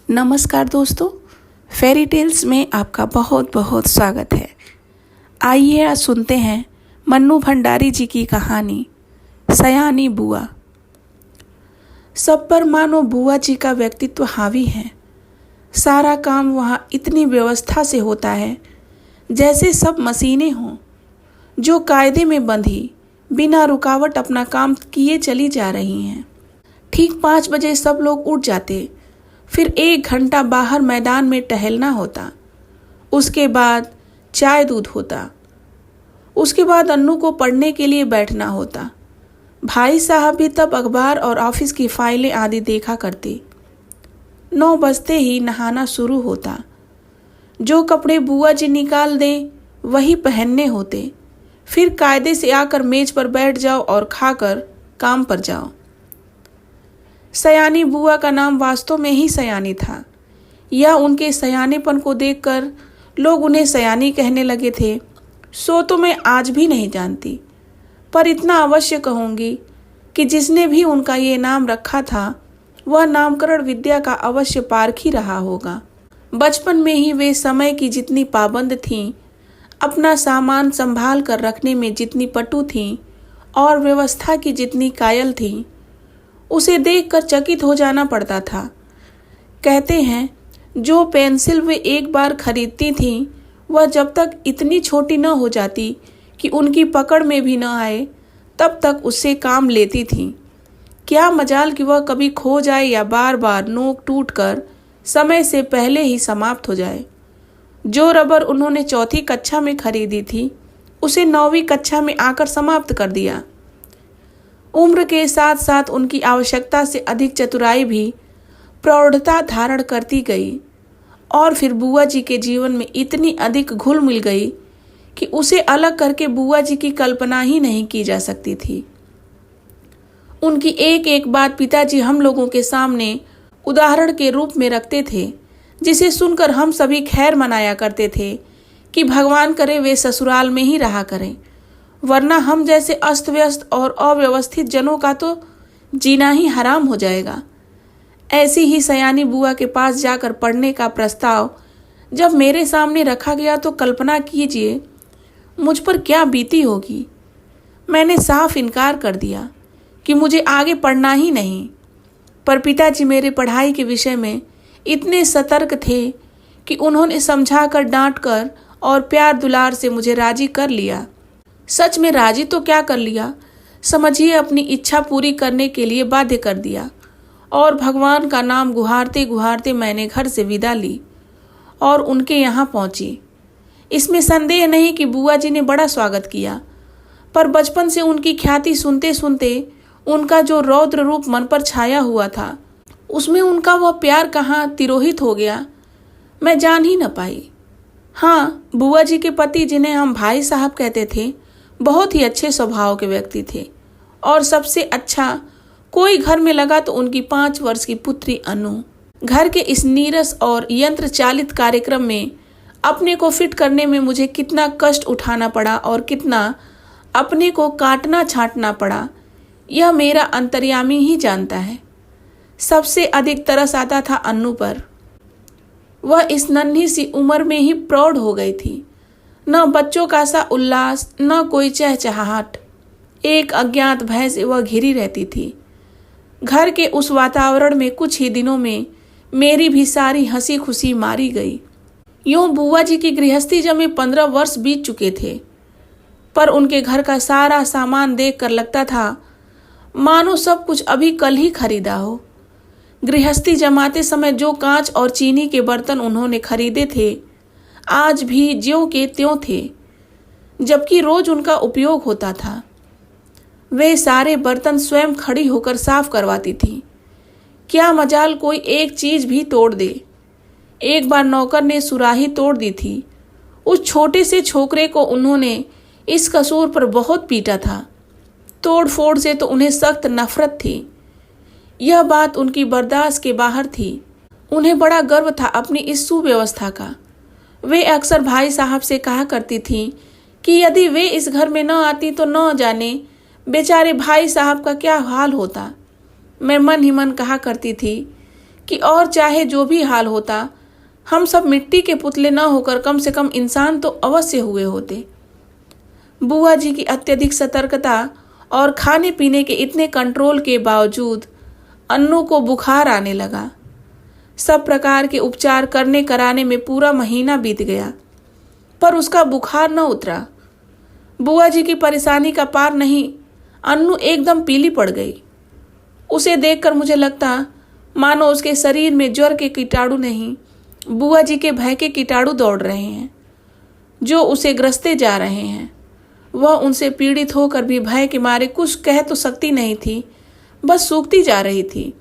नमस्कार दोस्तों, fairy tales में आपका बहुत बहुत स्वागत है। आइए आज सुनते हैं मन्नू भंडारी जी की कहानी सयानी बुआ। सब पर मानो बुआ जी का व्यक्तित्व हावी है। सारा काम वहाँ इतनी व्यवस्था से होता है जैसे सब मशीनें हों जो कायदे में बंधी बिना रुकावट अपना काम किए चली जा रही हैं। ठीक 5 बजे सब लोग उठ जाते, फिर 1 घंटा बाहर मैदान में टहलना होता। उसके बाद चाय दूध होता। उसके बाद अन्नू को पढ़ने के लिए बैठना होता। भाई साहब भी तब अखबार और ऑफिस की फाइलें आदि देखा करते। 9 बजते ही नहाना शुरू होता। जो कपड़े बुआ जी निकाल दें वही पहनने होते। फिर कायदे से आकर मेज पर बैठ जाओ और खाकर काम पर जाओ। सयानी बुआ का नाम वास्तव में ही सयानी था। या उनके सयानेपन को देखकर लोग उन्हें सयानी कहने लगे थे, सो तो मैं आज भी नहीं जानती। पर इतना अवश्य कहूँगी कि जिसने भी उनका ये नाम रखा था वह नामकरण विद्या का अवश्य पारखी रहा होगा। बचपन में ही वे समय की जितनी पाबंद थीं, अपना सामान संभाल कर रखने में जितनी पटु थीं और व्यवस्था की जितनी कायल थीं, उसे देखकर चकित हो जाना पड़ता था। कहते हैं जो पेंसिल वे एक बार खरीदती थीं वह जब तक इतनी छोटी न हो जाती कि उनकी पकड़ में भी न आए तब तक उससे काम लेती थीं। क्या मजाल कि वह कभी खो जाए या बार बार नोक टूट कर समय से पहले ही समाप्त हो जाए। जो रबर उन्होंने 4ठी कक्षा में खरीदी थी उसे 9वीं कक्षा में आकर समाप्त कर दिया। उम्र के साथ साथ उनकी आवश्यकता से अधिक चतुराई भी प्रौढ़ता धारण करती गई और फिर बुआ जी के जीवन में इतनी अधिक घुल मिल गई कि उसे अलग करके बुआ जी की कल्पना ही नहीं की जा सकती थी। उनकी एक एक बात पिताजी हम लोगों के सामने उदाहरण के रूप में रखते थे, जिसे सुनकर हम सभी खैर मनाया करते थे कि भगवान करे वे ससुराल में ही रहा करें, वरना हम जैसे अस्त व्यस्त और अव्यवस्थित जनों का तो जीना ही हराम हो जाएगा। ऐसी ही सयानी बुआ के पास जाकर पढ़ने का प्रस्ताव जब मेरे सामने रखा गया तो कल्पना कीजिए मुझ पर क्या बीती होगी। मैंने साफ इनकार कर दिया कि मुझे आगे पढ़ना ही नहीं। पर पिताजी मेरे पढ़ाई के विषय में इतने सतर्क थे कि उन्होंने समझाकर, डांटकर और प्यार दुलार से मुझे राजी कर लिया। सच में राजी तो क्या कर लिया, समझिए अपनी इच्छा पूरी करने के लिए बाध्य कर दिया। और भगवान का नाम गुहारते गुहारते मैंने घर से विदा ली और उनके यहाँ पहुँची। इसमें संदेह नहीं कि बुआ जी ने बड़ा स्वागत किया, पर बचपन से उनकी ख्याति सुनते सुनते उनका जो रौद्र रूप मन पर छाया हुआ था उसमें उनका वह प्यार कहाँ तिरोहित हो गया मैं जान ही न पाई। हाँ, बुआ जी के पति जिन्हें हम भाई साहब कहते थे बहुत ही अच्छे स्वभाव के व्यक्ति थे और सबसे अच्छा कोई घर में लगा तो उनकी 5 वर्ष की पुत्री अनु। घर के इस नीरस और यंत्र चालित कार्यक्रम में अपने को फिट करने में मुझे कितना कष्ट उठाना पड़ा और कितना अपने को काटना छांटना पड़ा यह मेरा अंतर्यामी ही जानता है। सबसे अधिक तरस आता था अन्नू पर। वह इस नन्ही सी उम्र में ही प्रौढ़ हो गई थी। न बच्चों का सा उल्लास, न कोई चहचहाहट। एक अज्ञात भय से वह घिरी रहती थी। घर के उस वातावरण में कुछ ही दिनों में मेरी भी सारी हंसी खुशी मारी गई। यूं बुआ जी की गृहस्थी जमे 15 वर्ष बीत चुके थे, पर उनके घर का सारा सामान देखकर लगता था मानो सब कुछ अभी कल ही खरीदा हो। गृहस्थी जमाते समय जो कांच और चीनी के बर्तन उन्होंने खरीदे थे आज भी ज्यों के त्यों थे, जबकि रोज उनका उपयोग होता था। वे सारे बर्तन स्वयं खड़ी होकर साफ करवाती थी। क्या मजाल कोई एक चीज भी तोड़ दे। एक बार नौकर ने सुराही तोड़ दी थी। उस छोटे से छोकरे को उन्होंने इस कसूर पर बहुत पीटा था। तोड़ फोड़ से तो उन्हें सख्त नफरत थी। यह बात उनकी बर्दाश्त के बाहर थी। उन्हें बड़ा गर्व था अपनी इस सुव्यवस्था का। वे अक्सर भाई साहब से कहा करती थीं कि यदि वे इस घर में न आती तो न जाने बेचारे भाई साहब का क्या हाल होता। मैं मन ही मन कहा करती थी कि और चाहे जो भी हाल होता, हम सब मिट्टी के पुतले न होकर कम से कम इंसान तो अवश्य हुए होते। बुआ जी की अत्यधिक सतर्कता और खाने पीने के इतने कंट्रोल के बावजूद अन्नू को बुखार आने लगा। सब प्रकार के उपचार करने कराने में पूरा महीना बीत गया, पर उसका बुखार न उतरा। बुआ जी की परेशानी का पार नहीं, अन्नू एकदम पीली पड़ गई। उसे देखकर मुझे लगता मानो उसके शरीर में ज्वर के कीटाणु नहीं, बुआ जी के भय के कीटाणु दौड़ रहे हैं, जो उसे ग्रसते जा रहे हैं। वह उनसे पीड़ित होकर भी भय के मारे कुछ कह तो सकती नहीं थी, बस सूखती जा रही थी।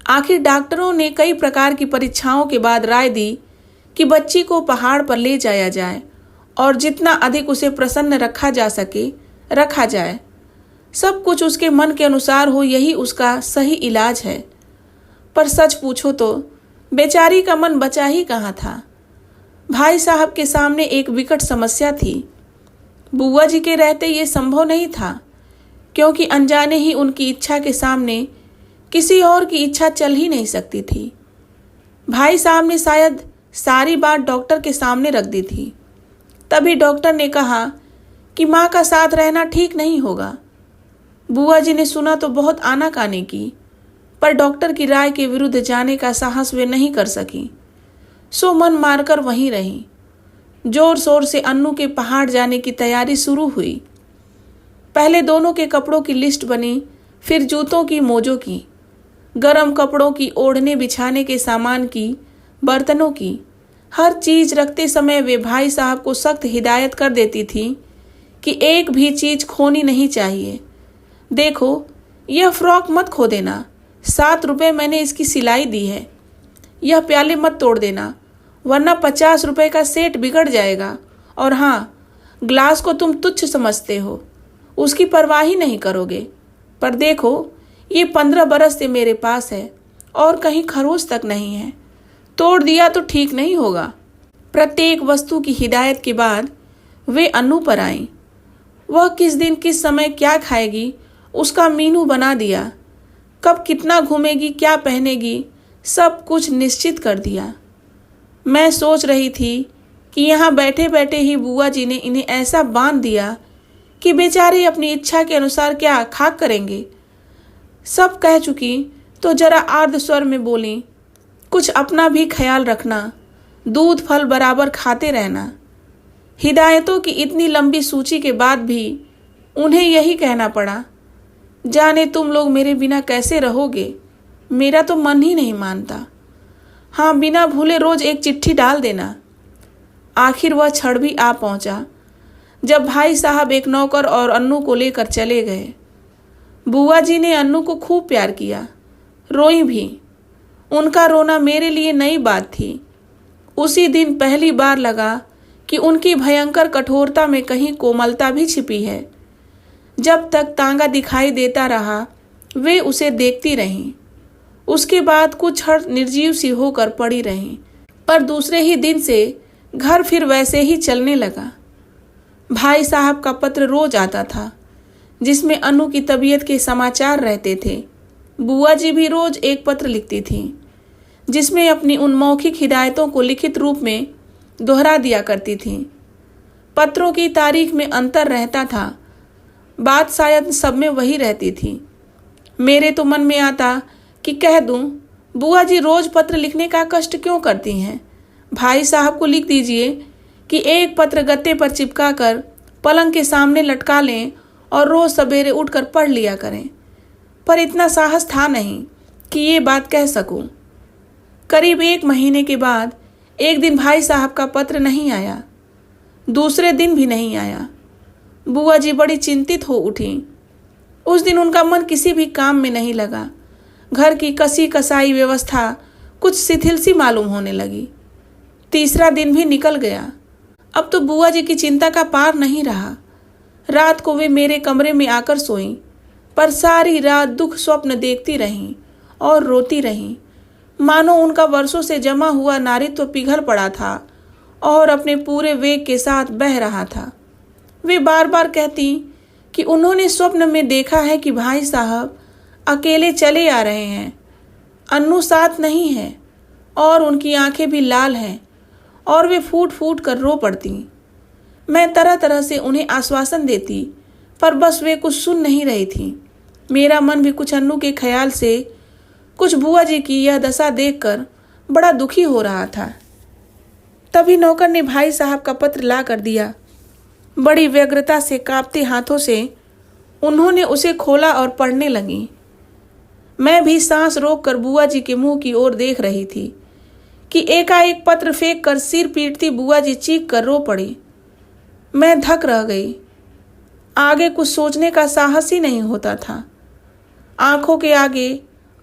आखिर डॉक्टरों ने कई प्रकार की परीक्षाओं के बाद राय दी कि बच्ची को पहाड़ पर ले जाया जाए और जितना अधिक उसे प्रसन्न रखा जा सके रखा जाए। सब कुछ उसके मन के अनुसार हो, यही उसका सही इलाज है। पर सच पूछो तो बेचारी का मन बचा ही कहाँ था। भाई साहब के सामने एक विकट समस्या थी। बुआ जी के रहते ये संभव नहीं था, क्योंकि अनजाने ही उनकी इच्छा के सामने किसी और की इच्छा चल ही नहीं सकती थी। भाई साहब ने शायद सारी बात डॉक्टर के सामने रख दी थी। तभी डॉक्टर ने कहा कि माँ का साथ रहना ठीक नहीं होगा। बुआ जी ने सुना तो बहुत आनाकानी की, पर डॉक्टर की राय के विरुद्ध जाने का साहस वे नहीं कर सकी, सो मन मारकर वहीं रही। जोर शोर से अन्नू के पहाड़ जाने की तैयारी शुरू हुई। पहले दोनों के कपड़ों की लिस्ट बनी, फिर जूतों की, मोजों की, गर्म कपड़ों की, ओढ़ने बिछाने के सामान की, बर्तनों की। हर चीज रखते समय वे भाई साहब को सख्त हिदायत कर देती थी कि एक भी चीज खोनी नहीं चाहिए। देखो, यह फ्रॉक मत खो देना, 7 रुपए मैंने इसकी सिलाई दी है। यह प्याले मत तोड़ देना, वरना 50 रुपए का सेट बिगड़ जाएगा। और हाँ, ग्लास को तुम तुच्छ समझते हो, उसकी परवाह ही नहीं करोगे। पर देखो, ये 15 बरस से मेरे पास है और कहीं खरोच तक नहीं है, तोड़ दिया तो ठीक नहीं होगा। प्रत्येक वस्तु की हिदायत के बाद वे अन्नू पर आईं। वह किस दिन किस समय क्या खाएगी उसका मीनू बना दिया। कब कितना घूमेगी, क्या पहनेगी, सब कुछ निश्चित कर दिया। मैं सोच रही थी कि यहाँ बैठे बैठे ही बुआ जी ने इन्हें ऐसा बांध दिया कि बेचारे अपनी इच्छा के अनुसार क्या खाक करेंगे। सब कह चुकी तो जरा आर्द्र स्वर में बोली, कुछ अपना भी ख्याल रखना, दूध फल बराबर खाते रहना। हिदायतों की इतनी लंबी सूची के बाद भी उन्हें यही कहना पड़ा, जाने तुम लोग मेरे बिना कैसे रहोगे, मेरा तो मन ही नहीं मानता। हाँ, बिना भूले रोज एक चिट्ठी डाल देना। आखिर वह क्षण भी आ पहुंचा जब भाई साहब एक नौकर और अन्नू को लेकर चले गए। बुआ जी ने अन्नू को खूब प्यार किया, रोई भी। उनका रोना मेरे लिए नई बात थी। उसी दिन पहली बार लगा कि उनकी भयंकर कठोरता में कहीं कोमलता भी छिपी है। जब तक तांगा दिखाई देता रहा, वे उसे देखती रहीं। उसके बाद कुछ क्षण निर्जीव सी होकर पड़ी रहीं, पर दूसरे ही दिन से घर फिर वैसे ही चलने लगा। भाई साहब का पत्र रोज आता था, जिसमें अनु की तबीयत के समाचार रहते थे। बुआ जी भी रोज एक पत्र लिखती थी, जिसमें अपनी उन मौखिक हिदायतों को लिखित रूप में दोहरा दिया करती थी। पत्रों की तारीख में अंतर रहता था, बात शायद सब में वही रहती थी। मेरे तो मन में आता कि कह दूं, बुआ जी रोज पत्र लिखने का कष्ट क्यों करती हैं। भाई साहब को लिख दीजिए कि एक पत्र गत्ते पर चिपका कर पलंग के सामने लटका लें और रोज सवेरे उठकर पढ़ लिया करें। पर इतना साहस था नहीं कि ये बात कह सकूं। करीब 1 महीने के बाद एक दिन भाई साहब का पत्र नहीं आया, दूसरे दिन भी नहीं आया। बुआ जी बड़ी चिंतित हो उठी। उस दिन उनका मन किसी भी काम में नहीं लगा। घर की कसी कसाई व्यवस्था कुछ शिथिल सी मालूम होने लगी। तीसरा दिन भी निकल गया। अब तो बुआ जी की चिंता का पार नहीं रहा। रात को वे मेरे कमरे में आकर सोईं, पर सारी रात दुख स्वप्न देखती रहीं और रोती रहीं, मानो उनका वर्षों से जमा हुआ नारीत्व पिघल पड़ा था और अपने पूरे वेग के साथ बह रहा था। वे बार बार कहती कि उन्होंने स्वप्न में देखा है कि भाई साहब अकेले चले आ रहे हैं, अन्नू साथ नहीं है। और उनकी आंखें भी लाल हैं और वे फूट फूट कर रो पड़ती। मैं तरह तरह से उन्हें आश्वासन देती, पर बस वे कुछ सुन नहीं रही थी। मेरा मन भी कुछ अन्नू के ख्याल से, कुछ बुआ जी की यह दशा देखकर बड़ा दुखी हो रहा था। तभी नौकर ने भाई साहब का पत्र ला कर दिया। बड़ी व्यग्रता से कांपते हाथों से उन्होंने उसे खोला और पढ़ने लगी। मैं भी सांस रोककर बुआ जी के मुंह की ओर देख रही थी कि एकाएक पत्र फेंक कर सिर पीटती बुआ जी चीख कर रो पड़ी। मैं धक रह गई। आगे कुछ सोचने का साहस ही नहीं होता था। आंखों के आगे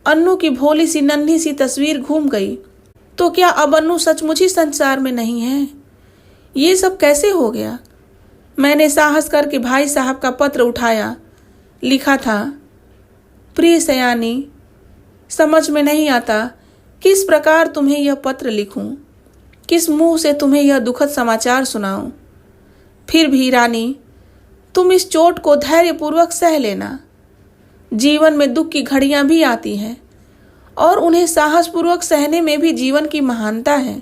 अन्नू की भोली सी नन्ही सी तस्वीर घूम गई। तो क्या अब अन्नू सचमुच ही संसार में नहीं है? ये सब कैसे हो गया? मैंने साहस करके भाई साहब का पत्र उठाया। लिखा था, प्रिय सयानी, समझ में नहीं आता किस प्रकार तुम्हें यह पत्र लिखूं, किस मुंह से तुम्हें यह दुखद समाचार सुनाऊं। फिर भी रानी, तुम इस चोट को धैर्यपूर्वक सह लेना। जीवन में दुख की घड़ियां भी आती हैं और उन्हें साहसपूर्वक सहने में भी जीवन की महानता है।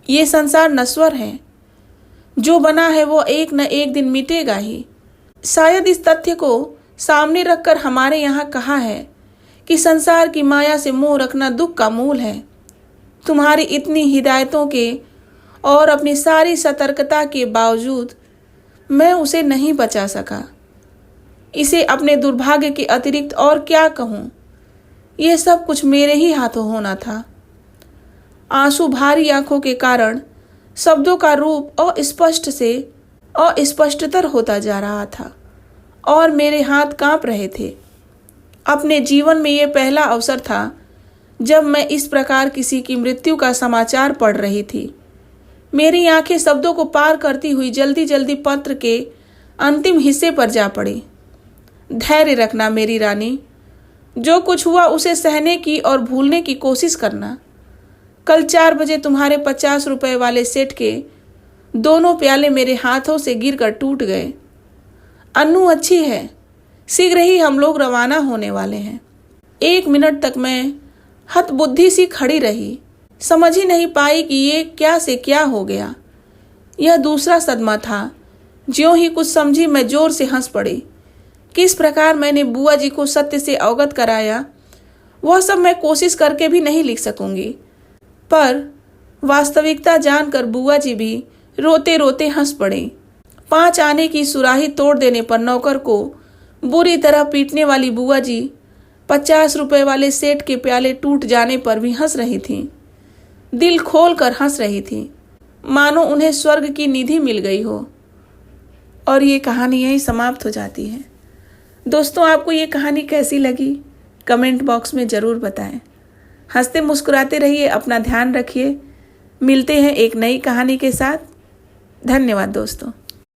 ये संसार नश्वर है। जो बना है वो एक न एक दिन मिटेगा ही। शायद इस तथ्य को सामने रखकर हमारे यहाँ कहा है कि संसार की माया से मोह रखना दुख का मूल है। तुम्हारी इतनी हिदायतों के और अपनी सारी सतर्कता के बावजूद मैं उसे नहीं बचा सका। इसे अपने दुर्भाग्य के अतिरिक्त और क्या कहूँ? यह सब कुछ मेरे ही हाथों होना था। आंसू भारी आंखों के कारण शब्दों का रूप अस्पष्ट से अस्पष्टतर होता जा रहा था और मेरे हाथ कांप रहे थे। अपने जीवन में यह पहला अवसर था जब मैं इस प्रकार किसी की मृत्यु का समाचार पढ़ रही थी। मेरी आंखें शब्दों को पार करती हुई जल्दी जल्दी पत्र के अंतिम हिस्से पर जा पड़ी। धैर्य रखना मेरी रानी। जो कुछ हुआ उसे सहने की और भूलने की कोशिश करना। कल 4 बजे तुम्हारे 50 रुपए वाले सेठ के दोनों प्याले मेरे हाथों से गिरकर टूट गए। अन्नू अच्छी है। शीघ्र ही हम लोग रवाना होने वाले हैं। 1 मिनट तक मैं हतबुद्धि सी खड़ी रही। समझ ही नहीं पाई कि ये क्या से क्या हो गया। यह दूसरा सदमा था। ज्यों ही कुछ समझी मैं जोर से हंस पड़ी। किस प्रकार मैंने बुआ जी को सत्य से अवगत कराया, वह सब मैं कोशिश करके भी नहीं लिख सकूंगी। पर वास्तविकता जानकर बुआ जी भी रोते रोते हंस पड़ी। 5 आने की सुराही तोड़ देने पर नौकर को बुरी तरह पीटने वाली बुआ जी 50 रुपए वाले सेठ के प्याले टूट जाने पर भी हंस रही थीं। दिल खोल कर हंस रही थी, मानो उन्हें स्वर्ग की निधि मिल गई हो। और ये कहानी यहीं समाप्त हो जाती है। दोस्तों, आपको ये कहानी कैसी लगी कमेंट बॉक्स में ज़रूर बताएं। हंसते मुस्कुराते रहिए, अपना ध्यान रखिए। मिलते हैं एक नई कहानी के साथ। धन्यवाद दोस्तों।